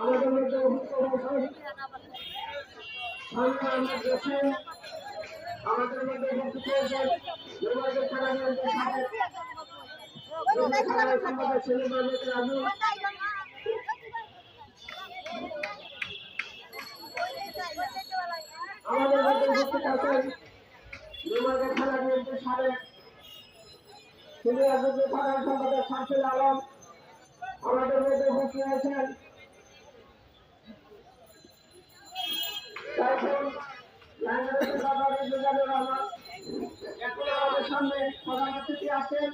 আমাদের মধ্যে আমাদের মধ্যে উপস্থিত হয়েছেন যোগাযোগ থানা সম্পাদক সেলিম আহমেদ রাজু, আমাদের মধ্যে উপস্থিত আছেন যোগাযোগ থানা বিএনপির সাবেক সিনিয়র সাধারণ সম্পাদক শামসুল আলম, আমাদের মধ্যে উপস্থিত আছেন আমাদের সামনে প্রধান অতিথি আছেন।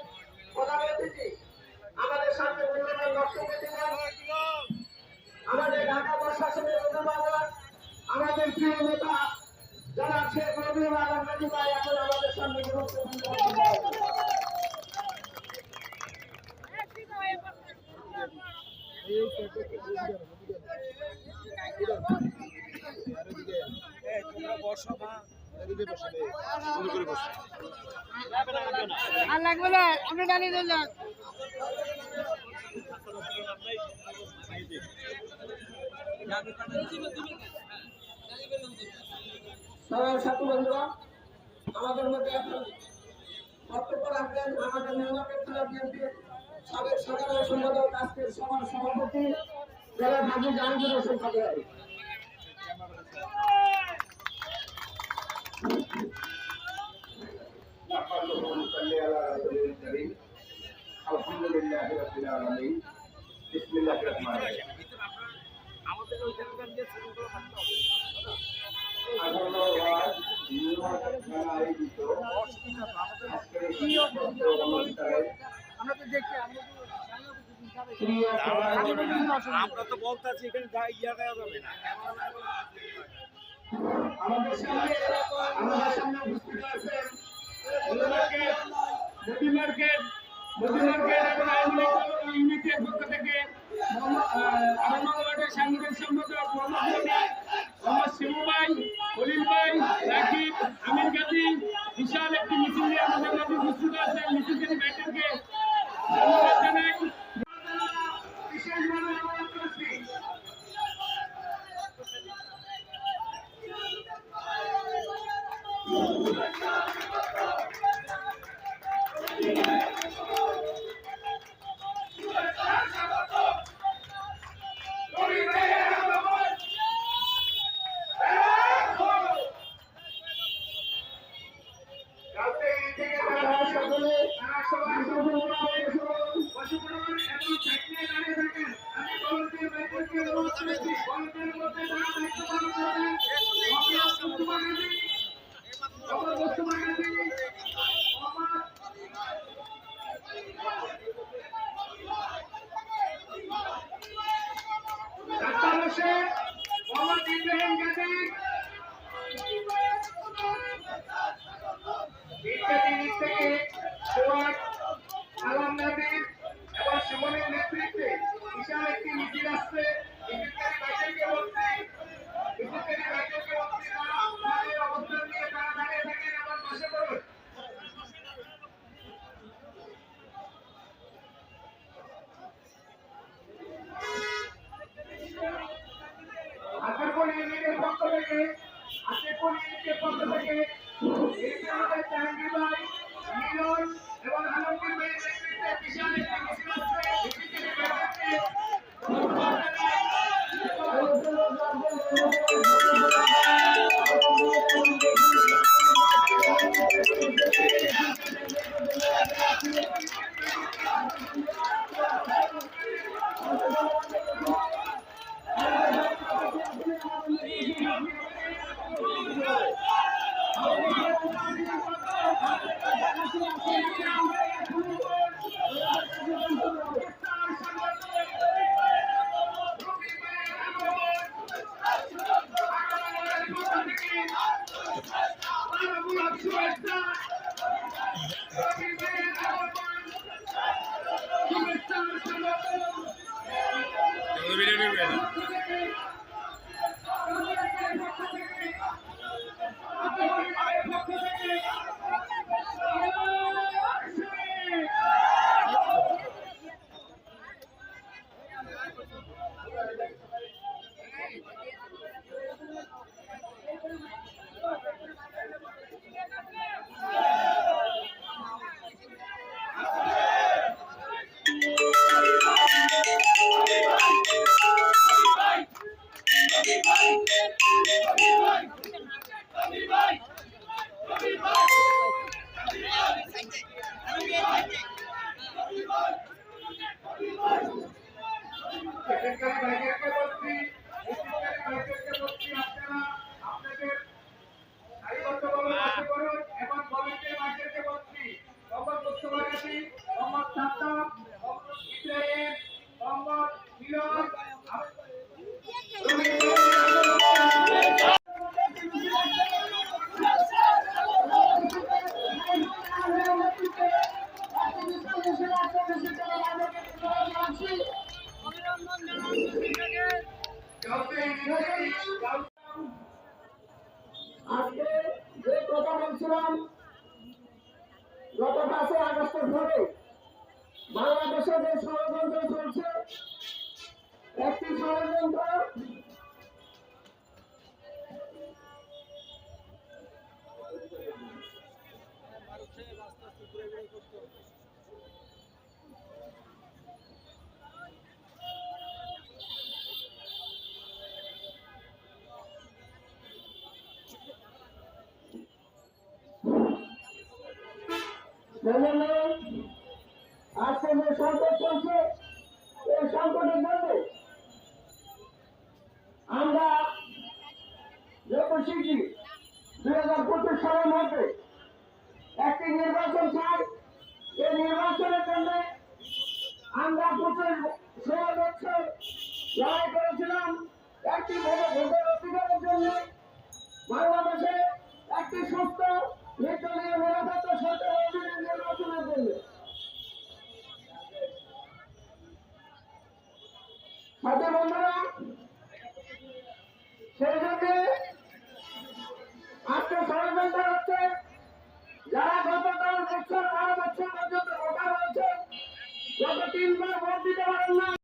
প্রধান অতিথি আমাদের সামনে মূল্যবান বক্তব্য দেবেন আমাদের ঢাকা প্রশাসনের অভিভাবক, আমাদের প্রিয় নেতা যারা শেখ রবিউল আলম রাজু ভাই এখন আমাদের সামনে গুরুত্বপূর্ণ আর লাগবে না, আপনি দাঁড়িয়ে দিলেন। সাথী বন্ধুরা, আমাদের মধ্যে এখন বক্তব্য রাখবেন আমাদের নির্বাচন থানা বিএনপির সাবেক সাধারণ সম্পাদক, আজকের সভার সভাপতি জেলা হাজি জাহাঙ্গীর হোসেন খাদিয়ারি। আলহামদুলিল্লাহি রাব্বিল আলামিন, বিসমিল্লাহির রহমানির রহিম। আমাদের ওইখানকার যে ছেলেগুলো থাকতো আমরা তো বলতেছি এখানে ইয়া দেওয়া যাবে না। আমাদের সামনে উপস্থিত আছেন মোদি মার্কেট এবং ইউনিটের পক্ষ থেকে আলমবাগের সাংগঠনিক সম্পাদক মোহাম্মদ শিবু ভাই, খলিল ভাই, রাকিব, আমির গাজী বিশাল একটি মিছিল নিয়ে আমাদের মাঝে উপস্থিত আছেন। মিছিলকারী ভাইদেরকে ধন্যবাদ জানাই। বিশেষভাবে অনুরোধ করছি এবং সুমনের নেতৃত্বে বিশাল একটি মিছিল আসছে। অবস্থান নিয়ে তারা দাঁড়িয়ে থাকেন আমার পাশে করুন। আশিরপুর ইউনিটের পক্ষ থেকে জাহাঙ্গীর ভাই, মিলন এবং আলমগীর ভাইয়ের নেতৃত্বে বিশাল একটি মিছিল আসছে। নেবে না। বেসরকারি বাইকেরকে বলছি, বেসরকারি বাইকেরকে বলছি, আপনারা আপনাদের সারিবদ্ধভাবে বসে পড়ুন এবং ভলেন্টিয়ার বাইকেরকে বলছি, মোহাম্মদ মুস্তফা কাজী, মোহাম্মদ সাদ্দাম, মোহাম্মদ ইব্রাহিম, মোহাম্মদ মিলন, আজকে যে কথা বলছিলাম গত 5 আগস্টের পরে বাংলাদেশে যে ষড়যন্ত্র চলছে, একটি ষড়যন্ত্র সেজন্য আজকে যে সংকট চলছে, এই সংকটের মধ্যে আমরা যত শিখি 2025 সালের মধ্যে একটি নির্বাচন চাই। এই নির্বাচনের জন্য আমরা 16 বছর লড়াই করেছিলাম একটি ভোটের অধিকারের জন্য, বাংলাদেশে একটি সুস্থ নির্বাচনের নিরাপত্তা সরকার অধীনে নির্বাচনের জন্য। সাথে বন্ধুরা, সেই জন্য আজকে ষড়যন্ত্র হচ্ছে, যারা গত 10 বছর 12 বছর পর্যন্ত ভোটার হয়েছে, গত 3 বার ভোট দিতে পারেন না।